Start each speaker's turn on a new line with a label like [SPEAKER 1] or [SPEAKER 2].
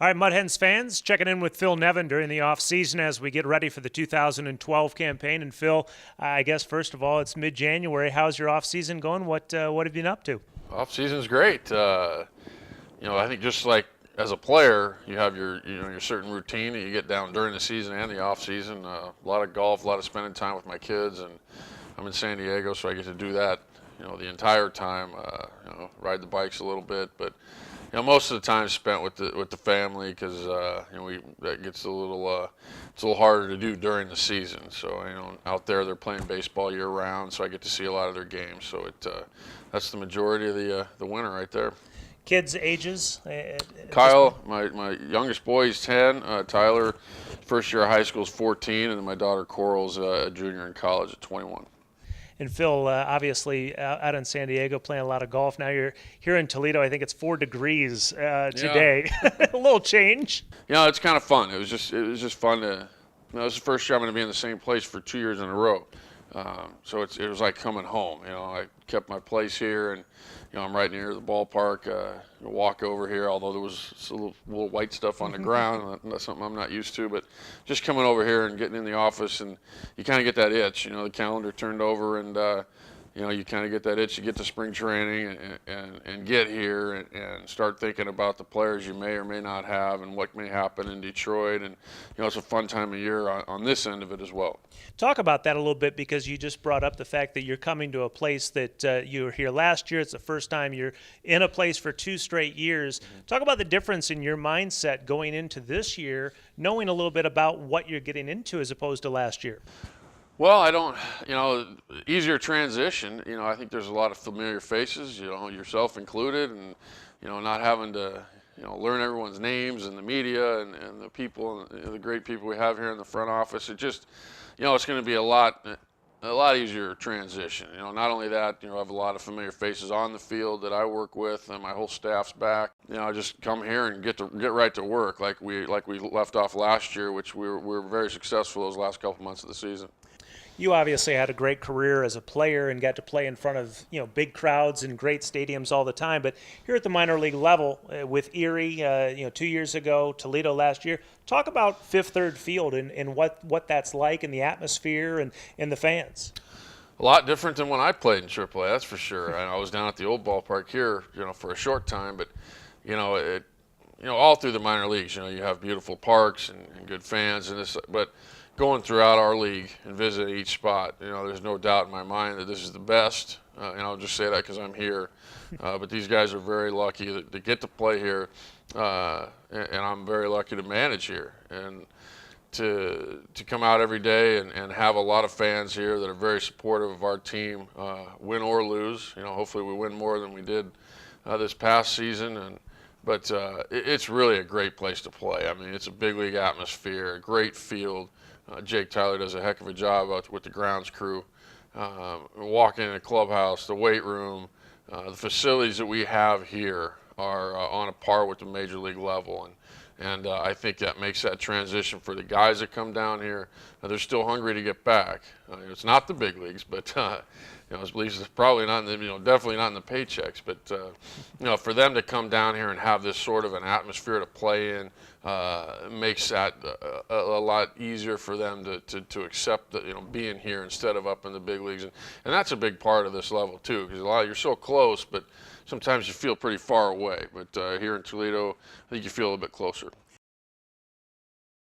[SPEAKER 1] All right, Mud Hens fans, checking in with Phil Nevin during the offseason as we get ready for the 2012 campaign. And Phil, I guess first of all, it's mid-January. How's your offseason going? What have you been up to?
[SPEAKER 2] Off season's great. I think just like as a player, you have your certain routine that you get down during the season and the off season. A lot of golf, a lot of spending time with my kids, and I'm in San Diego, so I get to do that, the entire time. Ride the bikes a little bit, but most of the time spent with the family because that gets it's a little harder to do during the season. So out there they're playing baseball year round, so I get to see a lot of their games. So that's the majority of the winter right there.
[SPEAKER 1] Kids' ages?
[SPEAKER 2] Kyle, my youngest boy, is 10. Tyler, first year of high school, is 14, and then my daughter Coral's a junior in college at 21.
[SPEAKER 1] And Phil, obviously out in San Diego playing a lot of golf. Now you're here in Toledo. I think it's 4 degrees today. A little change.
[SPEAKER 2] It's kind of fun. It was just fun to. This is the first year I'm going to be in the same place for 2 years in a row. So it was like coming home. I kept my place here, and I'm right near the ballpark. Walk over here, although there was a little white stuff on the ground. That's something I'm not used to. But just coming over here and getting in the office, and you kind of get that itch. The calendar turned over, and you kind of get that itch. You get to spring training and get here and start thinking about the players you may or may not have and what may happen in Detroit. And it's a fun time of year on this end of it as well.
[SPEAKER 1] Talk about that a little bit, because you just brought up the fact that you're coming to a place that you were here last year. It's the first time you're in a place for 2 straight years. Talk about the difference in your mindset going into this year, knowing a little bit about what you're getting into as opposed to last year.
[SPEAKER 2] Well, I don't, easier transition. I think there's a lot of familiar faces, yourself included, and, not having to, learn everyone's names and the media and the people, and the great people we have here in the front office. It just, it's going to be a lot easier transition. Not only that, I have a lot of familiar faces on the field that I work with, and my whole staff's back. I just come here and get right to work like we left off last year, which we were very successful those last couple months of the season.
[SPEAKER 1] You obviously had a great career as a player and got to play in front of big crowds and great stadiums all the time. But here at the minor league level, with Erie, 2 years ago, Toledo last year, talk about Fifth Third Field and what that's like, and the atmosphere and the fans.
[SPEAKER 2] A lot different than when I played in AAA, that's for sure. I was down at the old ballpark here, for a short time, but all through the minor leagues, you have beautiful parks and good fans and this, but going throughout our league and visiting each spot, there's no doubt in my mind that this is the best. And I'll just say that because I'm here. But these guys are very lucky to get to play here, and I'm very lucky to manage here and to come out every day and have a lot of fans here that are very supportive of our team, win or lose. Hopefully we win more than we did this past season. But it's really a great place to play. I mean, it's a big league atmosphere, a great field. Jake Tyler does a heck of a job out with the grounds crew. Walking in the clubhouse, the weight room, the facilities that we have here are on a par with the major league level, and I think that makes that transition for the guys that come down here. They're still hungry to get back. It's not the big leagues, but at least it's probably not in the, definitely not in the paychecks. But for them to come down here and have this sort of an atmosphere to play in makes that a lot easier for them to accept that being here instead of up in the big leagues, and that's a big part of this level too, because you're so close, but sometimes you feel pretty far away. But here in Toledo, I think you feel a bit closer.